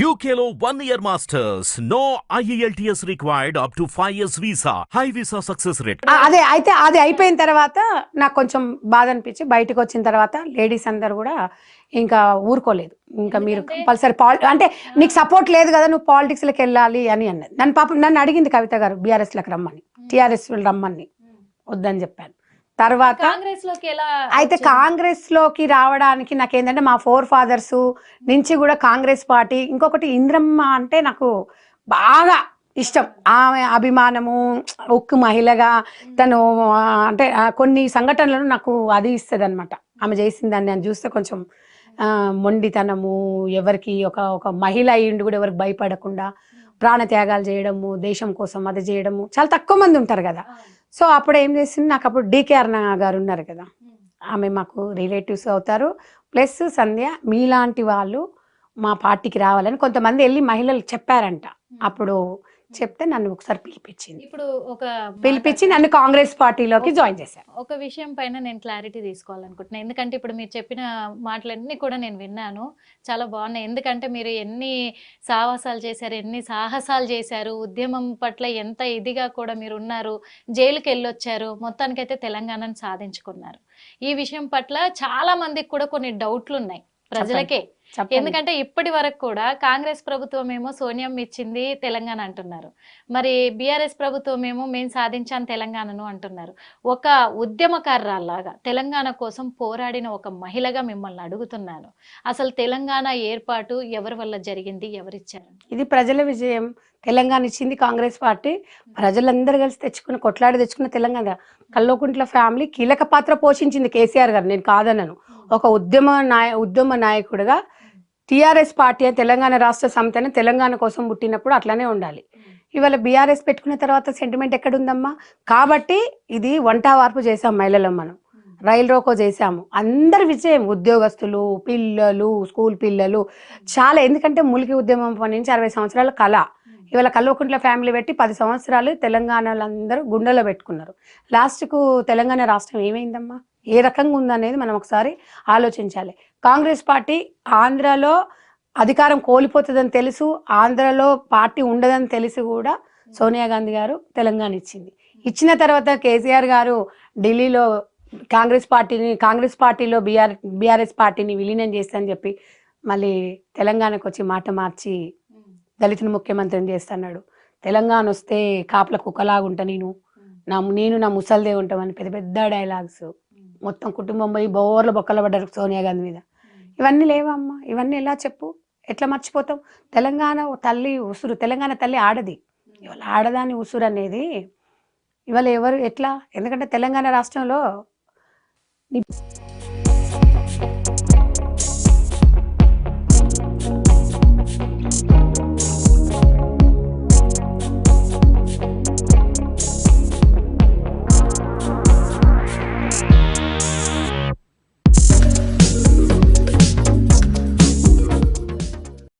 UKLO 1 year masters. No IELTS required up to 5 years visa. High visa success rate. అదే అయితే అది అయిపోయిన తర్వాత నాకు కొంచెం బాధ అనిపించి బయటకు వచ్చిన తర్వాత లేడీస్ అందరు కూడా ఇంకా ఊరుకోలేదు. ఇంకా మీరు కంపల్సరీ అంటే నీకు సపోర్ట్ లేదు కదా, నువ్వు పాలిటిక్స్లోకి వెళ్ళాలి అని అన్నది. నన్ను అడిగింది కవిత గారు బీఆర్ఎస్లోకి రమ్మని, టీఆర్ఎస్ రమ్మని వద్దని చెప్పాను. తర్వాత అయితే కాంగ్రెస్ లోకి రావడానికి నాకేంటంటే మా ఫోర్ ఫాదర్స్ నుంచి కూడా కాంగ్రెస్ పార్టీ, ఇంకొకటి ఇంద్రమ్మ అంటే నాకు బాగా ఇష్టం, ఆమె అభిమానము, ఒక్క మహిళగా తను అంటే కొన్ని సంఘటనలను నాకు అది ఇస్తుంది అనమాట. ఆమె చేసిందాన్ని నేను చూస్తే కొంచెం మొండితనము, ఎవరికి ఒక మహిళ అయ్యిండి కూడా ఎవరికి భయపడకుండా ప్రాణత్యాగాలు చేయడము, దేశం కోసం అది చేయడము, చాలా తక్కువ మంది ఉంటారు కదా. సో అప్పుడు ఏం చేసింది, నాకు అప్పుడు డికేఆర్ గారు ఉన్నారు కదా, ఆమె మాకు రిలేటివ్స్ అవుతారు. ప్లస్ సంధ్య మీలాంటి వాళ్ళు మా పార్టీకి రావాలని కొంతమంది వెళ్ళి మహిళలు చెప్పారంట. అప్పుడు చెప్తే నన్ను ఒకసారి పిలిపించి నన్ను కాంగ్రెస్ పార్టీలోకి జాయిన్ చేశారు. ఒక విషయం పైన నేను క్లారిటీ తీసుకోవాలనుకుంటున్నాను, ఎందుకంటే ఇప్పుడు మీరు చెప్పిన మాటలన్నీ కూడా నేను విన్నాను, చాలా బాగున్నాయి. ఎందుకంటే మీరు ఎన్ని సాహసాలు చేశారు, ఎన్ని సాహసాలు చేశారు, ఉద్యమం పట్ల ఎంత ఇదిగా కూడా మీరు ఉన్నారు, జైలుకి వెళ్ళొచ్చారు, మొత్తానికైతే తెలంగాణను సాధించుకున్నారు. ఈ విషయం పట్ల చాలా మందికి కూడా కొన్ని డౌట్లు ఉన్నాయి ప్రజలకే. ఎందుకంటే ఇప్పటి వరకు కూడా కాంగ్రెస్ ప్రభుత్వం ఏమో సోనియమ్మ ఇచ్చింది తెలంగాణ అంటున్నారు, మరి బీఆర్ఎస్ ప్రభుత్వం ఏమో మేము సాధించాను తెలంగాణను అంటున్నారు. ఒక ఉద్యమకారురాల్లాగా తెలంగాణ కోసం పోరాడిన ఒక మహిళగా మిమ్మల్ని అడుగుతున్నాను, అసలు తెలంగాణ ఏర్పాటు ఎవరి వల్ల జరిగింది, ఎవరిచ్చారు? ఇది ప్రజల విజయం. తెలంగాణ ఇచ్చింది కాంగ్రెస్ పార్టీ, ప్రజలందరూ కలిసి తెచ్చుకున్న, కొట్లాడి తెచ్చుకున్న తెలంగాణ. కల్వకుంట్ల ఫ్యామిలీ కీలక పాత్ర పోషించింది కేసీఆర్ గారు, నేను కాదనను. ఒక ఉద్యమ నాయకుడిగా టీఆర్ఎస్ పార్టీ తెలంగాణ రాష్ట్ర సమితి అని తెలంగాణ కోసం పుట్టినప్పుడు అట్లానే ఉండాలి. ఇవాళ బీఆర్ఎస్ పెట్టుకున్న తర్వాత సెంటిమెంట్ ఎక్కడుందమ్మా? కాబట్టి ఇది వంట వార్పు చేసాం మహిళలు, మనం రైలు రోకో చేసాము, అందరి విజయం. ఉద్యోగస్తులు, పిల్లలు, స్కూల్ పిల్లలు చాలా, ఎందుకంటే మూలికి ఉద్యమం నుంచి 60 సంవత్సరాల కళ. ఇవాళ కల్వకుంట్ల ఫ్యామిలీ పెట్టి 10 సంవత్సరాలు తెలంగాణలో అందరూ గుండెలో పెట్టుకున్నారు. లాస్ట్కు తెలంగాణ రాష్ట్రం ఏమైందమ్మా, ఏ రకంగా ఉందనేది మనం ఒకసారి ఆలోచించాలి. కాంగ్రెస్ పార్టీ ఆంధ్రాలో అధికారం కోల్పోతుందని తెలుసు, ఆంధ్రాలో పార్టీ ఉండదని తెలిసి కూడా సోనియా గాంధీ గారు తెలంగాణ ఇచ్చిన తర్వాత కేసీఆర్ గారు ఢిల్లీలో కాంగ్రెస్ పార్టీలో బీఆర్ఎస్ పార్టీని విలీనం చేస్తానని చెప్పి మళ్ళీ తెలంగాణకు వచ్చి మాట మార్చి దళితుని ముఖ్యమంత్రిని చేస్తున్నాడు. తెలంగాణ వస్తే కాపుల కుక్కలాగుంటా, నేను నా ముసల్దే ఉంటామని పెద్ద పెద్ద డైలాగ్స్, మొత్తం కుటుంబం పోయి బోర్ల బొక్కల పడ్డారు సోనియా గాంధీ మీద. ఇవన్నీ లేవమ్మా, ఇవన్నీ ఎలా చెప్పు, ఎట్లా మర్చిపోతాం? తెలంగాణ తల్లి ఉసురు, తెలంగాణ తల్లి ఆడది. ఇవాళ ఆడదాని ఉసురు అనేది ఇవాళ ఎవరు ఎట్లా? ఎందుకంటే తెలంగాణ రాష్ట్రంలో